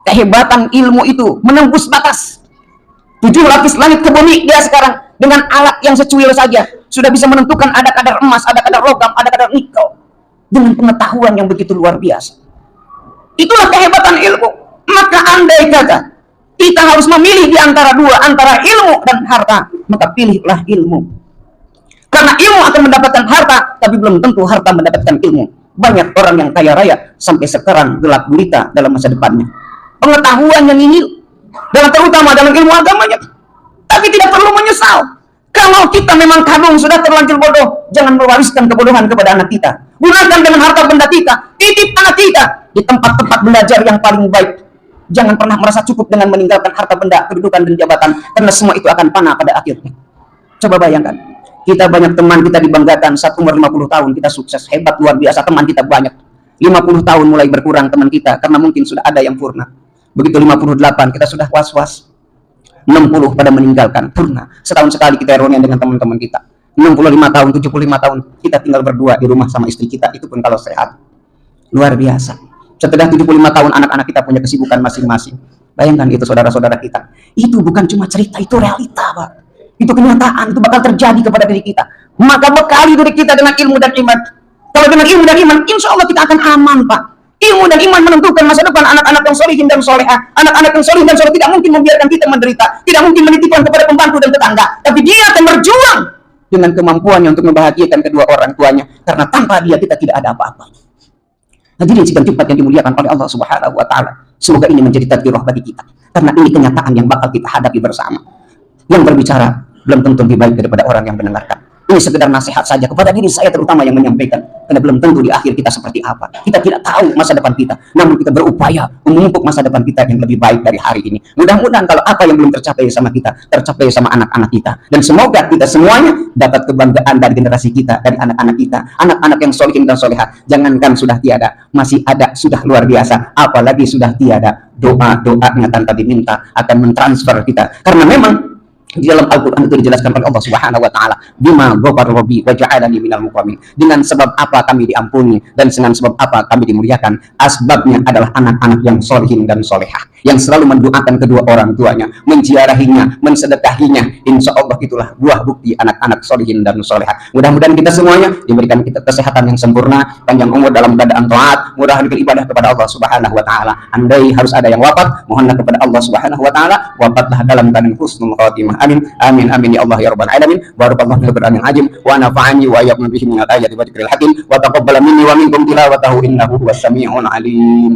kehebatan ilmu itu menembus batas. 7 lapis langit ke bumi, dia sekarang dengan alat yang secuil saja sudah bisa menentukan ada kadar emas, ada kadar logam, ada kadar nikel, dengan pengetahuan yang begitu luar biasa. Itulah kehebatan ilmu. Maka andai kata kita harus memilih di antara dua, antara ilmu dan harta, maka pilihlah ilmu. Karena ilmu akan mendapatkan harta, tapi belum tentu harta mendapatkan ilmu. Banyak orang yang kaya raya sampai sekarang gelap gulita dalam masa depannya. Pengetahuan yang ini, dalam terutama dalam ilmu agamanya, tapi tidak perlu menyesal. Kalau kita memang kadung sudah terlanjur bodoh, jangan mewariskan kebodohan kepada anak kita. Gunakan dengan harta benda kita, titip anak kita di tempat-tempat belajar yang paling baik. Jangan pernah merasa cukup dengan meninggalkan harta benda, kedudukan dan jabatan, karena semua itu akan panah pada akhirnya. Coba bayangkan, kita banyak teman kita dibanggakan, saat umur 50 tahun kita sukses, hebat, luar biasa, teman kita banyak. 50 tahun mulai berkurang teman kita, karena mungkin sudah ada yang purna. Begitu 58, kita sudah was-was. 60 pada meninggalkan, purna. Setahun sekali kita reunian dengan teman-teman kita. 65 tahun, 75 tahun, kita tinggal berdua di rumah sama istri kita, itu pun kalau sehat. Luar biasa. Setelah 75 tahun anak-anak kita punya kesibukan masing-masing. Bayangkan itu saudara-saudara kita. Itu bukan cuma cerita, itu realita, Pak. Itu kenyataan, itu bakal terjadi kepada diri kita. Maka bekali diri kita dengan ilmu dan iman. Kalau dengan ilmu dan iman, insya Allah kita akan aman, Pak. Ilmu dan iman menentukan masa depan anak-anak yang solihin dan soleha. Anak-anak yang solih dan soleh tidak mungkin membiarkan kita menderita. Tidak mungkin menitipkan kepada pembantu dan tetangga. Tapi dia akan berjuang dengan kemampuannya untuk membahagiakan kedua orang tuanya. Karena tanpa dia kita tidak ada apa-apa. Hadirin sidang Jumat yang dimuliakan oleh Allah Subhanahu wa taala. Semoga ini menjadi tadbirah bagi kita. Karena ini kenyataan yang bakal kita hadapi bersama. Yang berbicara belum tentu lebih baik daripada orang yang mendengarkan. Ini sekedar nasihat saja kepada diri saya terutama yang menyampaikan. Karena belum tentu di akhir kita seperti apa. Kita tidak tahu masa depan kita. Namun kita berupaya memupuk masa depan kita yang lebih baik dari hari ini. Mudah-mudahan kalau apa yang belum tercapai sama kita, tercapai sama anak-anak kita. Dan semoga kita semuanya dapat kebanggaan dari generasi kita, dari anak-anak kita. Anak-anak yang solihin dan soleha. Jangankan sudah tiada, masih ada, sudah luar biasa. Apalagi sudah tiada. Doa-doanya tanpa diminta akan mentransfer kita. Karena memang di dalam Al-Quran itu dijelaskan oleh Allah Subhanahu wa taala, bima ghafara rabbi wa ja'alani minal mukramin. Dengan sebab apa kami diampuni dan dengan sebab apa kami dimuliakan. Asbabnya adalah anak-anak yang solihin dan solehah, yang selalu mendoakan kedua orang tuanya, menziarahinya, mensedekahinya. Insya Allah itulah buah bukti anak-anak solihin dan solehah. Mudah-mudahan kita semuanya diberikan kita kesehatan yang sempurna, panjang umur dalam keadaan taat, mudah beribadah kepada Allah Subhanahu wa taala. Andai harus ada yang wafat, mohonlah kepada Allah Subhanahu wa taala wafatlah dalam keadaan husnul khatimah. Amin, amin, amin ya Allah ya Rabbal alamin. Barakallahu fil Qur'anil azim wa nafa'ani wa iyyakum bihi minal ayati wa dzikril hakim wa taqabbala minni wa minkum tilawatahu innahu huwas samii'ul alim.